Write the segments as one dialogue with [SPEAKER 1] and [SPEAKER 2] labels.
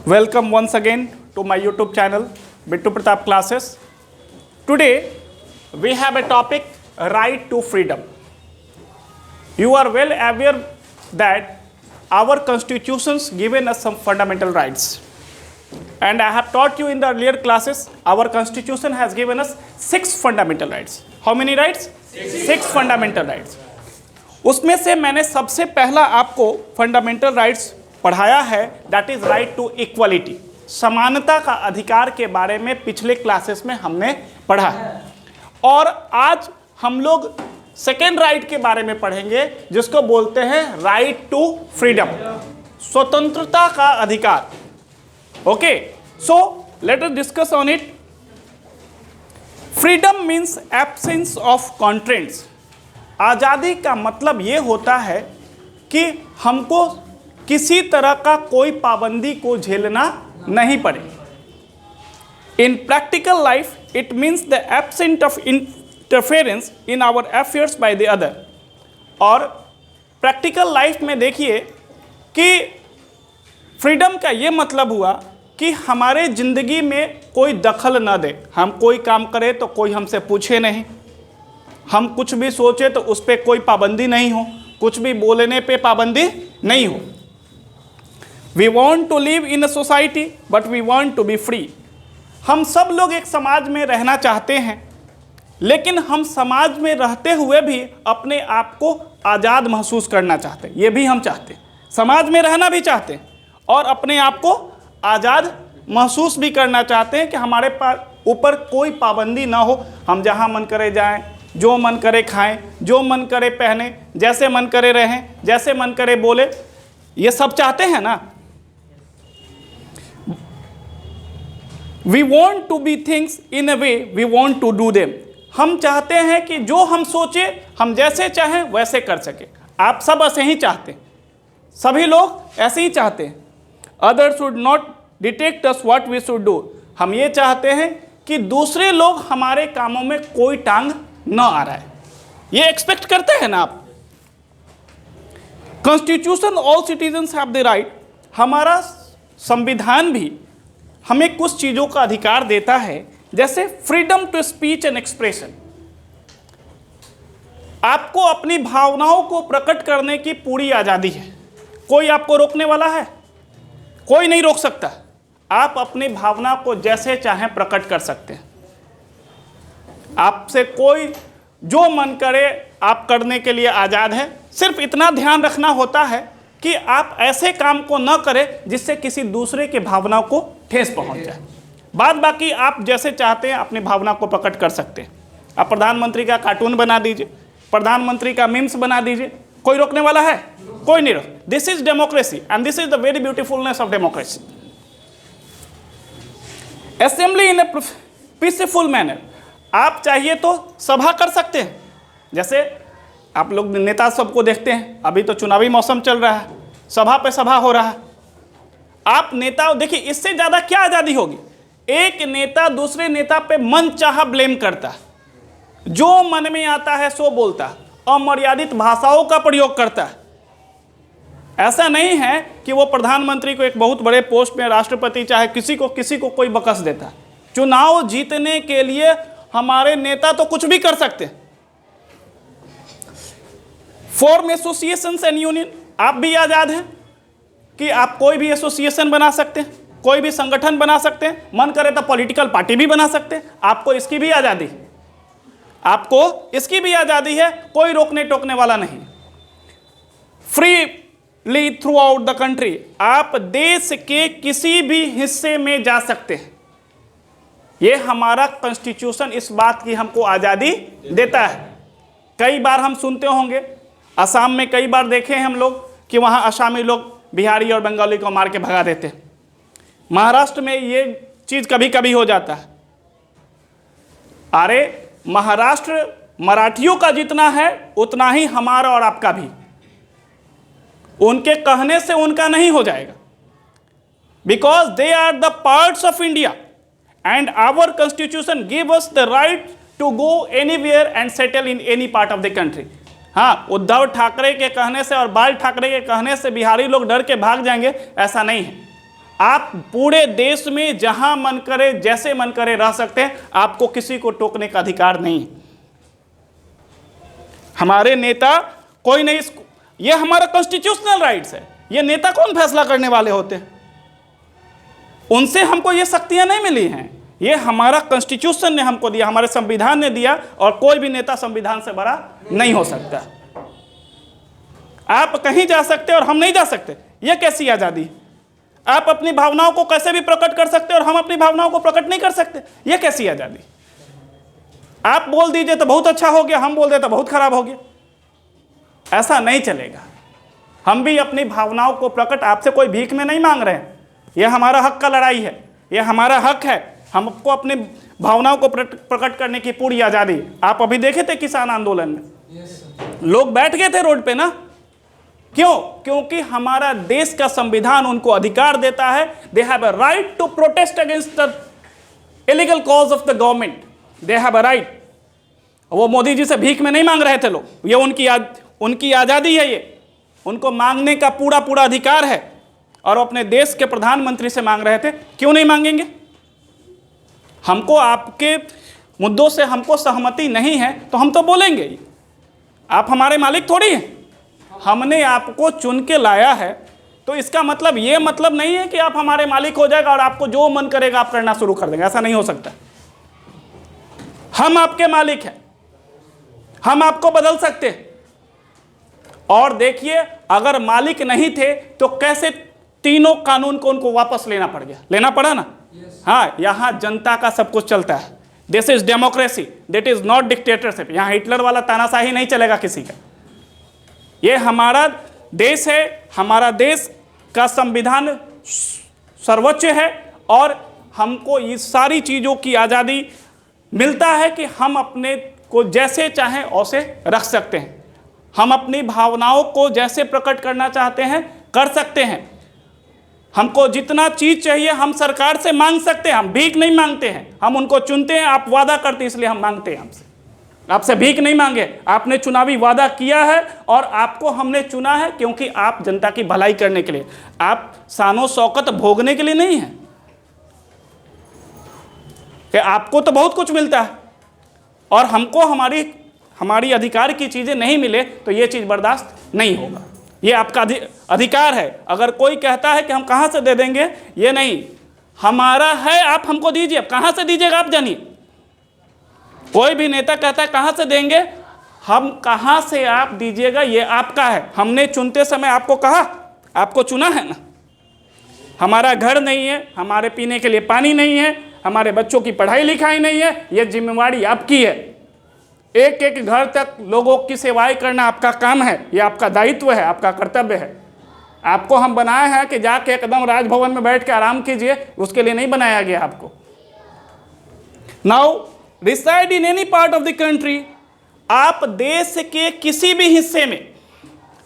[SPEAKER 1] Welcome once again to my YouTube channel, Bittu Pratap Classes. Today we have a topic, right to freedom. You are well aware that our constitutions given us some fundamental rights. And I have taught you in the earlier classes, our constitution has given us 6 fundamental rights. How many rights? 6 fundamental rights. उसमें से मैंने सबसे पहला आपको fundamental rights पढ़ाया है, that is right to equality, समानता का अधिकार के बारे में पिछले क्लासेस में हमने पढ़ा है। और आज हम लोग सेकेंड राइट के बारे में पढ़ेंगे, जिसको बोलते हैं राइट टू फ्रीडम, स्वतंत्रता का अधिकार। Okay, so let us discuss on it. Freedom means absence of constraints. आज़ादी का मतलब ये होता है कि हमको किसी तरह का कोई पाबंदी को झेलना नहीं पड़े। In practical life it means the absence of interference in our affairs by the other. और प्रैक्टिकल लाइफ में देखिए कि फ्रीडम का ये मतलब हुआ कि हमारे ज़िंदगी में कोई दखल न दे। हम कोई काम करें तो कोई हमसे पूछे नहीं, हम कुछ भी सोचे तो उस पर कोई पाबंदी नहीं हो, कुछ भी बोलने पे पाबंदी नहीं हो। We want to live in a society but we want to be free. हम सब लोग एक समाज में रहना चाहते हैं, लेकिन हम समाज में रहते हुए भी अपने आप को आज़ाद महसूस करना चाहते हैं। ये भी हम चाहते हैं, समाज में रहना भी चाहते हैं और अपने आप को आज़ाद महसूस भी करना चाहते हैं कि हमारे ऊपर कोई पाबंदी ना हो। हम जहाँ मन करे जाएं, जो मन करे खाएं, जो मन करे पहने, जैसे मन करे रहें, जैसे मन करे बोले, ये सब चाहते हैं ना। We want to be things in a way we want to do them. हम चाहते हैं कि जो हम सोचे हम जैसे चाहें वैसे कर सके। आप सब ऐसे ही चाहते हैं, सभी लोग ऐसे ही चाहते हैं। Other should not detect us what we should do. हम ये चाहते हैं कि दूसरे लोग हमारे कामों में कोई टांग न आ रहा है, ये एक्सपेक्ट करते हैं ना आप। Constitution all citizens have the right. हमारा संविधान भी हमें कुछ चीज़ों का अधिकार देता है, जैसे freedom to speech and expression. आपको अपनी भावनाओं को प्रकट करने की पूरी आज़ादी है, कोई आपको रोकने वाला है? कोई नहीं रोक सकता। आप अपनी भावना को जैसे चाहें प्रकट कर सकते हैं। आपसे कोई जो मन करे आप करने के लिए आज़ाद है। सिर्फ इतना ध्यान रखना होता है कि आप ऐसे काम को न करें जिससे किसी दूसरे के भावनाओं को ठेस पहुंच जाए। बाद बाकी आप जैसे चाहते हैं अपनी भावना को प्रकट कर सकते हैं। आप प्रधानमंत्री का कार्टून बना दीजिए, प्रधानमंत्री का मीम्स बना दीजिए, कोई रोकने वाला है? कोई नहीं रोक। This is democracy and this is the very beautifulness of democracy. Assembly in A peaceful manner. आप चाहिए तो सभा कर सकते हैं, जैसे आप लोग नेता सबको देखते हैं, अभी तो चुनावी मौसम चल रहा है, सभा पे सभा हो रहा है। आप नेता देखिए, इससे ज़्यादा क्या आज़ादी होगी? एक नेता दूसरे नेता पे मन चाहा ब्लेम करता है, जो मन में आता है सो बोलता है, अमर्यादित भाषाओं का प्रयोग करता है। ऐसा नहीं है कि वो प्रधानमंत्री को एक बहुत बड़े पोस्ट में, राष्ट्रपति चाहे किसी को कोई बकस देता है। चुनाव जीतने के लिए हमारे नेता तो कुछ भी कर सकते हैं। Form associations and union. आप भी आज़ाद हैं कि आप कोई भी एसोसिएशन बना सकते हैं, कोई भी संगठन बना सकते हैं, मन करे तो पॉलिटिकल पार्टी भी बना सकते हैं। आपको इसकी भी आज़ादी, आपको इसकी भी आज़ादी है, कोई रोकने टोकने वाला नहीं। Freely through out the country. आप देश के किसी भी हिस्से में जा सकते हैं। ये हमारा कॉन्स्टिट्यूशन इस बात की हमको आज़ादी देता है। कई बार हम सुनते होंगे, असम में कई बार देखे हैं हम लोग कि वहाँ असामी लोग बिहारी और बंगाली को मार के भगा देते हैं। महाराष्ट्र में ये चीज़ कभी कभी हो जाता है। अरे महाराष्ट्र मराठियों का जितना है उतना ही हमारा और आपका भी। उनके कहने से उनका नहीं हो जाएगा, because they are the parts of India and our constitution give us the right to go anywhere and settle in any part of the country. हाँ, उद्धव ठाकरे के कहने से और बाल ठाकरे के कहने से बिहारी लोग डर के भाग जाएंगे, ऐसा नहीं है। आप पूरे देश में जहां मन करे जैसे मन करे रह सकते हैं, आपको किसी को टोकने का अधिकार नहीं है। हमारे नेता कोई नहीं, ये हमारा कॉन्स्टिट्यूशनल राइट्स है। ये नेता कौन फैसला करने वाले होते हैं? उनसे हमको ये शक्तियां नहीं मिली हैं, ये हमारा कॉन्स्टिट्यूशन ने हमको दिया, हमारे संविधान ने दिया, और कोई भी नेता संविधान से बड़ा नहीं हो सकता। आप कहीं जा सकते और हम नहीं जा सकते, ये कैसी आजादी? आप अपनी भावनाओं को कैसे भी प्रकट कर सकते और हम अपनी भावनाओं को प्रकट नहीं कर सकते, ये कैसी आजादी? आप बोल दीजिए तो बहुत अच्छा हो गया, हम बोल दे तो बहुत खराब हो गया। ऐसा नहीं चलेगा। हम भी अपनी भावनाओं को प्रकट, आपसे कोई भीख में नहीं मांग रहे हैं, यह हमारा हक का लड़ाई है, यह हमारा हक है। हमको अपनी भावनाओं को प्रकट करने की पूरी आज़ादी। आप अभी देखे थे किसान आंदोलन में लोग बैठ गए थे रोड पे ना, क्यों? क्योंकि हमारा देश का संविधान उनको अधिकार देता है, they have a right to protest against the illegal cause of the government, they have a right. वो मोदी जी से भीख में नहीं मांग रहे थे लोग, ये उनकी आज़ादी है, ये उनको मांगने का पूरा अधिकार है। और वो अपने देश के प्रधानमंत्री से मांग रहे थे, क्यों नहीं मांगेंगे? हमको आपके मुद्दों से हमको सहमति नहीं है तो हम तो बोलेंगे ही। आप हमारे मालिक थोड़ी हैं, हमने आपको चुन के लाया है, तो इसका मतलब ये मतलब नहीं है कि आप हमारे मालिक हो जाएगा और आपको जो मन करेगा आप करना शुरू कर देंगे, ऐसा नहीं हो सकता। हम आपके मालिक हैं, हम आपको बदल सकते हैं। और देखिए, अगर मालिक नहीं थे तो कैसे तीनों कानून को उनको वापस लेना पड़ गया, लेना पड़ा ना। हाँ, यहाँ जनता का सब कुछ चलता है। This is democracy, that is not dictatorship. यहाँ हिटलर वाला तानाशाही नहीं चलेगा किसी का। ये हमारा देश है, हमारा देश का संविधान सर्वोच्च है और हमको ये सारी चीज़ों की आज़ादी मिलता है कि हम अपने को जैसे चाहें वैसे रख सकते हैं। हम अपनी भावनाओं को जैसे प्रकट करना चाहते हैं कर सकते हैं। हमको जितना चीज़ चाहिए हम सरकार से मांग सकते हैं, हम भीख नहीं मांगते हैं। हम उनको चुनते हैं, आप वादा करते हैं इसलिए हम मांगते हैं हमसे। आपसे भीख नहीं मांगे, आपने चुनावी वादा किया है और आपको हमने चुना है क्योंकि आप जनता की भलाई करने के लिए, आप शानो शौकत भोगने के लिए नहीं है कि आपको तो बहुत कुछ मिलता है और हमको हमारी अधिकार की चीज़ें नहीं मिले तो ये चीज़ बर्दाश्त नहीं होगा। ये आपका अधिकार है। अगर कोई कहता है कि हम कहाँ से दे देंगे, ये नहीं, हमारा है, आप हमको दीजिए। अब कहाँ से दीजिएगा आप जानिए। कोई भी नेता कहता है कहाँ से देंगे, हम कहाँ से आप दीजिएगा ये आपका है। हमने चुनते समय आपको कहा, आपको चुना है ना। हमारा घर नहीं है, हमारे पीने के लिए पानी नहीं है, हमारे बच्चों की पढ़ाई लिखाई नहीं है, ये जिम्मेवारी आपकी है। एक एक घर तक लोगों की सेवाएं करना आपका काम है, ये आपका दायित्व है, आपका कर्तव्य है। आपको हम बनाए हैं कि जाके एकदम राजभवन में बैठ के आराम कीजिए, उसके लिए नहीं बनाया गया आपको। Now reside in any part of the country, आप देश के किसी भी हिस्से में,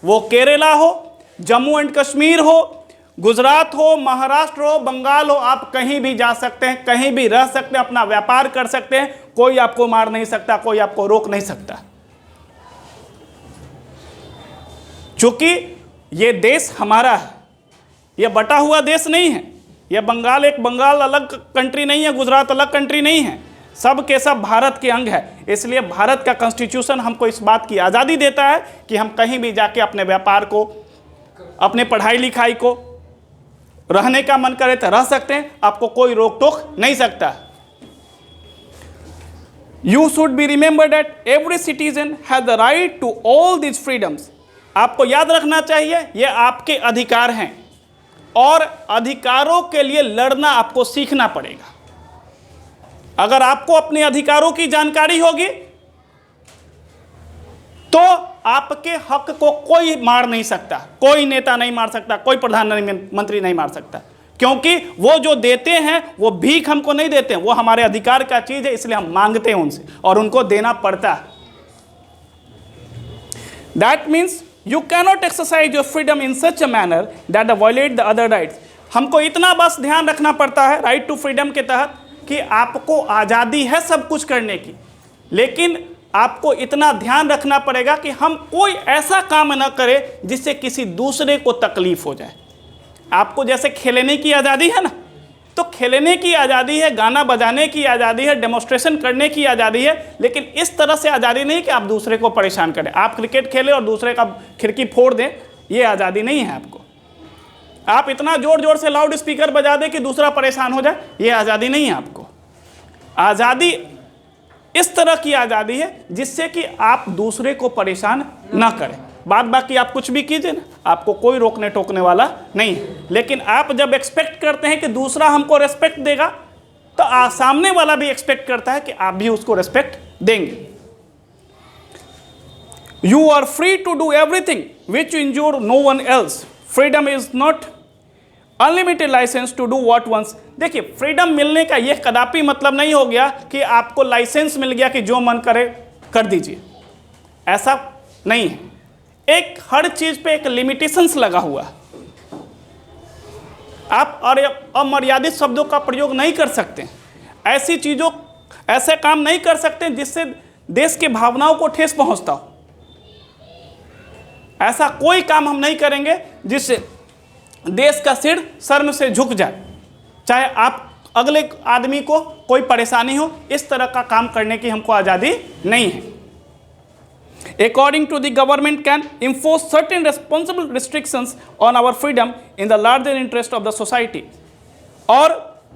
[SPEAKER 1] वो केरला हो, जम्मू एंड कश्मीर हो, गुजरात हो, महाराष्ट्र हो, बंगाल हो, आप कहीं भी जा सकते हैं, कहीं भी रह सकते हैं, अपना व्यापार कर सकते हैं, कोई आपको मार नहीं सकता, कोई आपको रोक नहीं सकता। क्योंकि ये देश हमारा है, ये बटा हुआ देश नहीं है। ये बंगाल अलग कंट्री नहीं है, गुजरात अलग कंट्री नहीं है, सब के सब भारत के अंग है। इसलिए भारत का कॉन्स्टिट्यूशन हमको इस बात की आज़ादी देता है कि हम कहीं भी जाके अपने व्यापार को, अपने पढ़ाई लिखाई को, रहने का मन करे तो रह सकते हैं, आपको कोई रोक टोक नहीं सकता। You should be remember that every citizen has the right to all this freedoms. आपको याद रखना चाहिए ये आपके अधिकार हैं और अधिकारों के लिए लड़ना आपको सीखना पड़ेगा। अगर आपको अपने अधिकारों की जानकारी होगी तो आपके हक को कोई मार नहीं सकता, कोई नेता नहीं मार सकता, कोई प्रधानमंत्री नहीं मार सकता, क्योंकि वो जो देते हैं वो भीख हमको नहीं देते हैं, वो हमारे अधिकार का चीज है, इसलिए हम मांगते हैं उनसे और उनको देना पड़ता है। That means you cannot exercise your freedom in such a manner that violate the other rights. हमको इतना बस ध्यान रखना पड़ता है राइट टू फ्रीडम के तहत कि आपको आज़ादी है सब कुछ करने की, लेकिन आपको इतना ध्यान रखना पड़ेगा कि हम कोई ऐसा काम न करें जिससे किसी दूसरे को तकलीफ हो जाए। आपको जैसे खेलने की आज़ादी है ना, तो खेलने की आज़ादी है, गाना बजाने की आज़ादी है, डेमोस्ट्रेशन करने की आज़ादी है, लेकिन इस तरह से आज़ादी नहीं कि आप दूसरे को परेशान करें। आप क्रिकेट खेलें और दूसरे का खिड़की फोड़ दें, ये आज़ादी नहीं है आपको। आप इतना जोर जोर से लाउड स्पीकर बजा दें कि दूसरा परेशान हो जाए, ये आज़ादी नहीं है आपको। आज़ादी इस तरह की आज़ादी है जिससे कि आप दूसरे को परेशान ना करें। बाद बाकी आप कुछ भी कीजिए ना, आपको कोई रोकने टोकने वाला नहीं है। लेकिन आप जब एक्सपेक्ट करते हैं कि दूसरा हमको रेस्पेक्ट देगा, तो सामने वाला भी एक्सपेक्ट करता है कि आप भी उसको रेस्पेक्ट देंगे। You are free to do everything which injure no one else. Freedom is not unlimited license to do what once. देखिए, फ्रीडम मिलने का यह कदापि मतलब नहीं हो गया कि आपको लाइसेंस मिल गया कि जो मन करे कर दीजिए, ऐसा नहीं है। एक हर चीज पे एक लिमिटेशंस लगा हुआ। आप और अमर्यादित शब्दों का प्रयोग नहीं कर सकते, ऐसी चीजों, ऐसे काम नहीं कर सकते जिससे देश की भावनाओं को ठेस पहुंचता हो। ऐसा कोई काम हम नहीं करेंगे जिससे देश का सिर शर्म से झुक जाए, चाहे आप अगले आदमी को कोई परेशानी हो। इस तरह का काम करने की हमको आज़ादी नहीं है। According to the government can impose certain responsible restrictions on our freedom in the larger interest of the society। और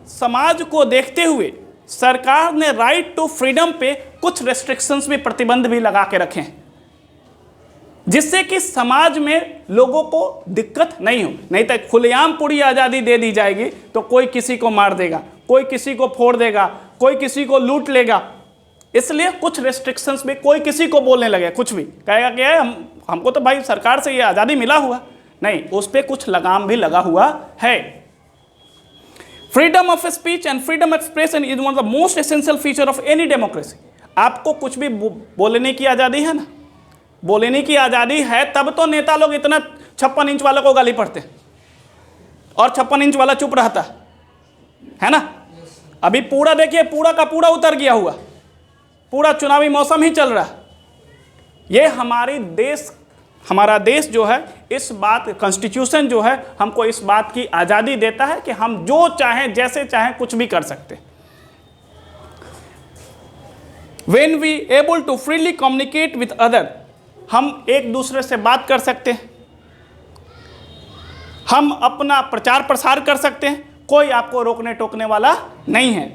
[SPEAKER 1] समाज को देखते हुए सरकार ने राइट टू फ्रीडम पे कुछ रेस्ट्रिक्शंस भी, प्रतिबंध भी लगा के रखे हैं, जिससे कि समाज में लोगों को दिक्कत नहीं हो। नहीं तो खुलेआम पूरी आज़ादी दे दी जाएगी तो कोई किसी को मार देगा, कोई किसी को फोड़ देगा, कोई किसी को लूट लेगा। इसलिए कुछ रेस्ट्रिक्शंस में कोई किसी को बोलने लगे, कुछ भी कहेगा कि हमको तो भाई सरकार से ये आज़ादी मिला हुआ नहीं, उस पर कुछ लगाम भी लगा हुआ है। Freedom of speech and freedom expression is one of the most essential feature of any democracy. आपको कुछ भी बोलने की आज़ादी है ना, बोलने की आज़ादी है, तब तो नेता लोग इतना 56 इंच वाले को गाली पड़ते और 56 इंच वाला चुप रहता है ना। अभी पूरा देखिए, पूरा का पूरा उतर गया हुआ, पूरा चुनावी मौसम ही चल रहा है। ये हमारा देश जो है, इस बात, कॉन्स्टिट्यूशन जो है हमको इस बात की आज़ादी देता है कि हम जो चाहें, जैसे चाहें, कुछ भी कर सकते हैं। When we able to freely communicate with other, हम एक दूसरे से बात कर सकते हैं, हम अपना प्रचार प्रसार कर सकते हैं, कोई आपको रोकने टोकने वाला नहीं है।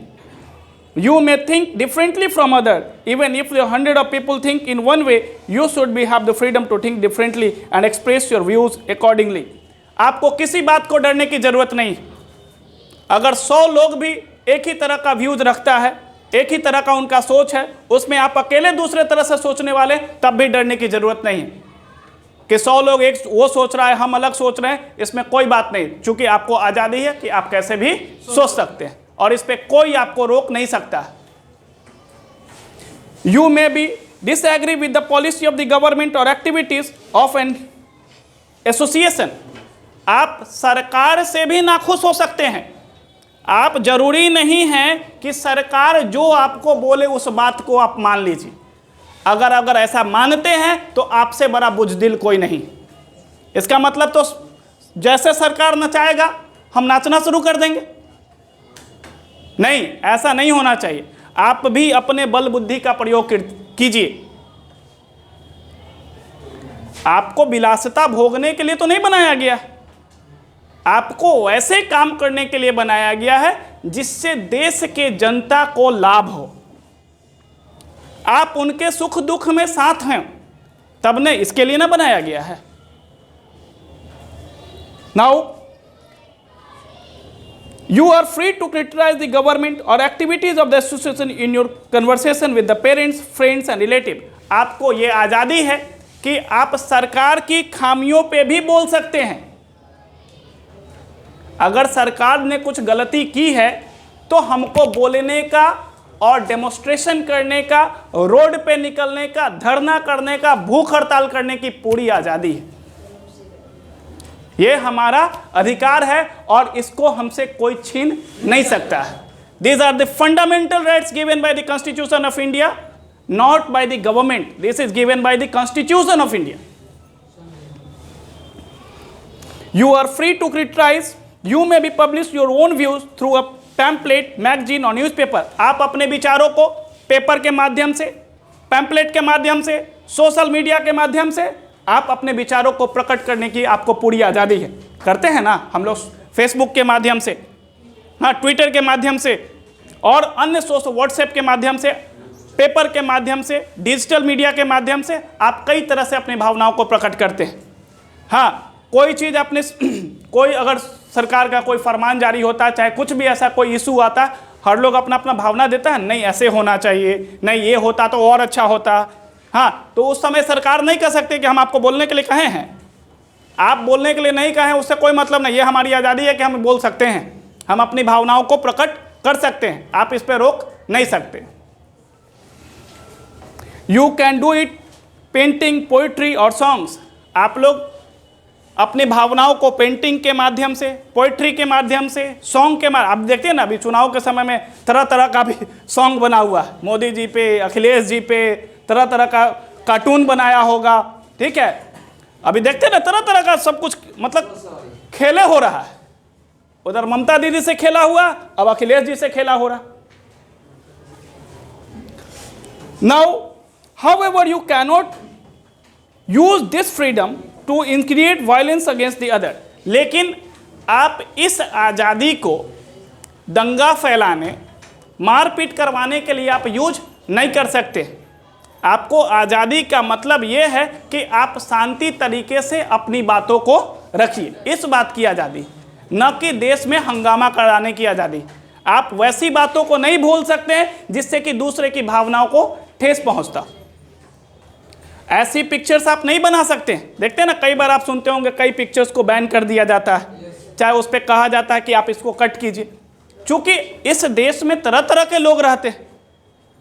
[SPEAKER 1] You may think differently from other, even if 100 of people think in one way, you should have the freedom to think differently and express your views accordingly। आपको किसी बात को डरने की जरूरत नहीं। अगर 100 लोग भी एक ही तरह का व्यूज रखता है, एक ही तरह का उनका सोच है, उसमें आप अकेले दूसरे तरह से सोचने वाले, तब भी डरने की जरूरत नहीं है कि 100 लोग एक वो सोच रहा है, हम अलग सोच रहे हैं, इसमें कोई बात नहीं, क्योंकि आपको आज़ादी है कि आप कैसे भी सोच सकते हैं और इस पे कोई आपको रोक नहीं सकता। You may be disagree with the policy of the government और एक्टिविटीज ऑफ एन एसोसिएशन। आप सरकार से भी नाखुश हो सकते हैं। आप जरूरी नहीं है कि सरकार जो आपको बोले उस बात को आप मान लीजिए। अगर ऐसा मानते हैं तो आपसे बड़ा बुजदिल कोई नहीं। इसका मतलब तो जैसे सरकार नचाएगा हम नाचना शुरू कर देंगे, नहीं, ऐसा नहीं होना चाहिए। आप भी अपने बल बुद्धि का प्रयोग कीजिए। आपको विलासिता भोगने के लिए तो नहीं बनाया गया, आपको ऐसे काम करने के लिए बनाया गया है जिससे देश के जनता को लाभ हो, आप उनके सुख दुख में साथ हैं, तब ने इसके लिए ना बनाया गया है। Now you are free to criticize the government or activities of the association in your conversation with the parents, friends and relative। आपको ये आज़ादी है कि आप सरकार की खामियों पे भी बोल सकते हैं। अगर सरकार ने कुछ गलती की है तो हमको बोलने का और डेमोस्ट्रेशन करने का, रोड पे निकलने का, धरना करने का, भूख हड़ताल करने की पूरी आज़ादी है। ये हमारा अधिकार है और इसको हमसे कोई छीन नहीं सकता है। These are the fundamental rights given by the Constitution of India, not by the government. This is given by the Constitution of India। You are free to criticize. You may be publish your own views through a pamphlet, magazine or newspaper. आप अपने विचारों को paper के माध्यम से, pamphlet के माध्यम से, सोशल मीडिया के माध्यम से आप अपने विचारों को प्रकट करने की आपको पूरी आज़ादी है। करते हैं ना हम लोग फेसबुक के माध्यम से, हाँ, ट्विटर के माध्यम से और अन्य सोशल, व्हाट्सएप के माध्यम से, पेपर के माध्यम से, डिजिटल मीडिया के माध्यम से आप कई तरह से अपनी भावनाओं को प्रकट करते हैं। हाँ, कोई चीज़ अपने, कोई अगर सरकार का कोई फरमान जारी होता है, चाहे कुछ भी ऐसा कोई इशू आता, हर लोग अपना अपना भावना देता है, नहीं ऐसे होना चाहिए, नहीं ये होता तो और अच्छा होता। हाँ, तो उस समय सरकार नहीं कह सकते कि हम आपको बोलने के लिए कहे हैं, आप बोलने के लिए नहीं कहें, उससे कोई मतलब नहीं। ये हमारी आज़ादी है कि हम बोल सकते हैं, हम अपनी भावनाओं को प्रकट कर सकते हैं, आप इस पर रोक नहीं सकते। You can do it painting, poetry और सॉन्ग्स। आप लोग अपनी भावनाओं को पेंटिंग के माध्यम से, पोइट्री के माध्यम से, सॉन्ग के माध्यम, आप देखते हैं ना अभी चुनाव के समय में तरह तरह का भी सॉन्ग बना हुआ है, मोदी जी पे, अखिलेश जी पे, तरह तरह का कार्टून बनाया होगा, ठीक है। अभी देखते हैं ना तरह तरह का सब कुछ, मतलब खेले हो रहा है। उधर ममता दीदी से खेला हुआ, अब अखिलेश जी से खेला हो रहा। Now however you cannot use this freedom to incite violence against the other. लेकिन आप इस आज़ादी को दंगा फैलाने, मारपीट करवाने के लिए आप यूज नहीं कर सकते। आपको आज़ादी का मतलब ये है कि आप शांति तरीके से अपनी बातों को रखिए, इस बात की आज़ादी, न कि देश में हंगामा कराने की आज़ादी। आप वैसी बातों को नहीं भूल सकते हैं जिससे कि दूसरे की भावनाओं को ठेस पहुंचता। ऐसी पिक्चर्स आप नहीं बना सकते। देखते हैं ना, कई बार आप सुनते होंगे कई पिक्चर्स को बैन कर दिया जाता है, चाहे उस पर कहा जाता है कि आप इसको कट कीजिए। क्योंकि इस देश में तरह तरह के लोग रहते हैं।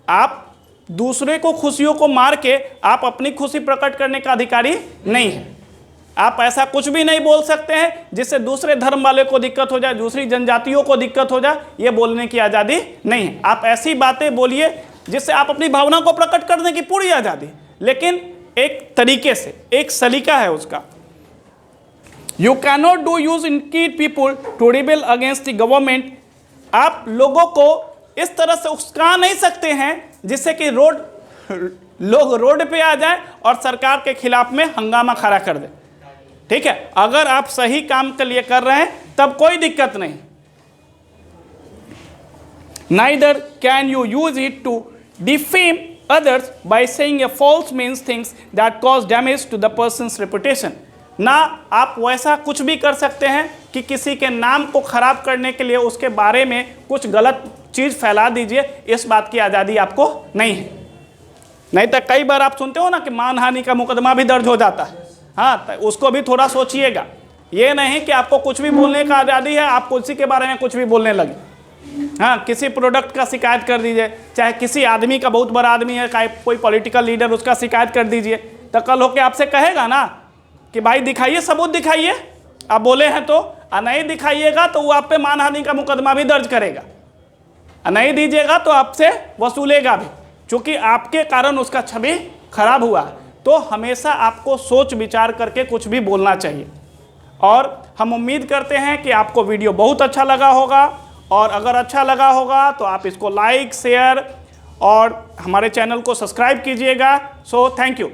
[SPEAKER 1] आप दूसरे को खुशियों को मार के आप अपनी खुशी प्रकट करने का अधिकारी नहीं है। आप ऐसा कुछ भी नहीं बोल सकते हैं जिससे दूसरे धर्म वाले को दिक्कत हो जाए, दूसरी जनजातियों को दिक्कत हो जाए, ये बोलने की आज़ादी नहीं है। आप ऐसी बातें बोलिए जिससे आप अपनी भावना को प्रकट करने की पूरी आज़ादी, लेकिन एक तरीके से, एक सलीका है उसका। You cannot do use incite people to rebel against the government. आप लोगों को इस तरह से उकसा नहीं सकते हैं जिससे कि लोग रोड पे आ जाए और सरकार के खिलाफ में हंगामा खड़ा कर दे, ठीक है। अगर आप सही काम के लिए कर रहे हैं तब कोई दिक्कत नहीं। Neither can you use it to defame others by saying a false means things that cause damage to the person's reputation। ना आप वैसा कुछ भी कर सकते हैं कि किसी के नाम को खराब करने के लिए उसके बारे में कुछ गलत चीज़ फैला दीजिए, इस बात की आज़ादी आपको नहीं है। नहीं तो कई बार आप सुनते हो ना कि मानहानि का मुकदमा भी दर्ज हो जाता है। हाँ, तो उसको भी थोड़ा सोचिएगा। ये नहीं कि आपको कुछ भी बोलने का आज़ादी है, आप किसी के बारे में कुछ भी बोलने लगे। हाँ, किसी प्रोडक्ट का शिकायत कर दीजिए, चाहे किसी आदमी का, बहुत बड़ा आदमी है, कोई पॉलिटिकल लीडर, उसका शिकायत कर दीजिए, तो कल होके आपसे कहेगा ना कि भाई दिखाइए, सबूत दिखाइए, आप बोले हैं तो। नहीं दिखाइएगा तो वो आप पे मानहानि का मुकदमा भी दर्ज करेगा, नहीं दीजिएगा तो आपसे वसूलेगा भी, क्योंकि आपके कारण उसका छवि खराब हुआ। तो हमेशा आपको सोच विचार करके कुछ भी बोलना चाहिए। और हम उम्मीद करते हैं कि आपको वीडियो बहुत अच्छा लगा होगा, और अगर अच्छा लगा होगा तो आप इसको लाइक, शेयर और हमारे चैनल को सब्सक्राइब कीजिएगा। So thank you.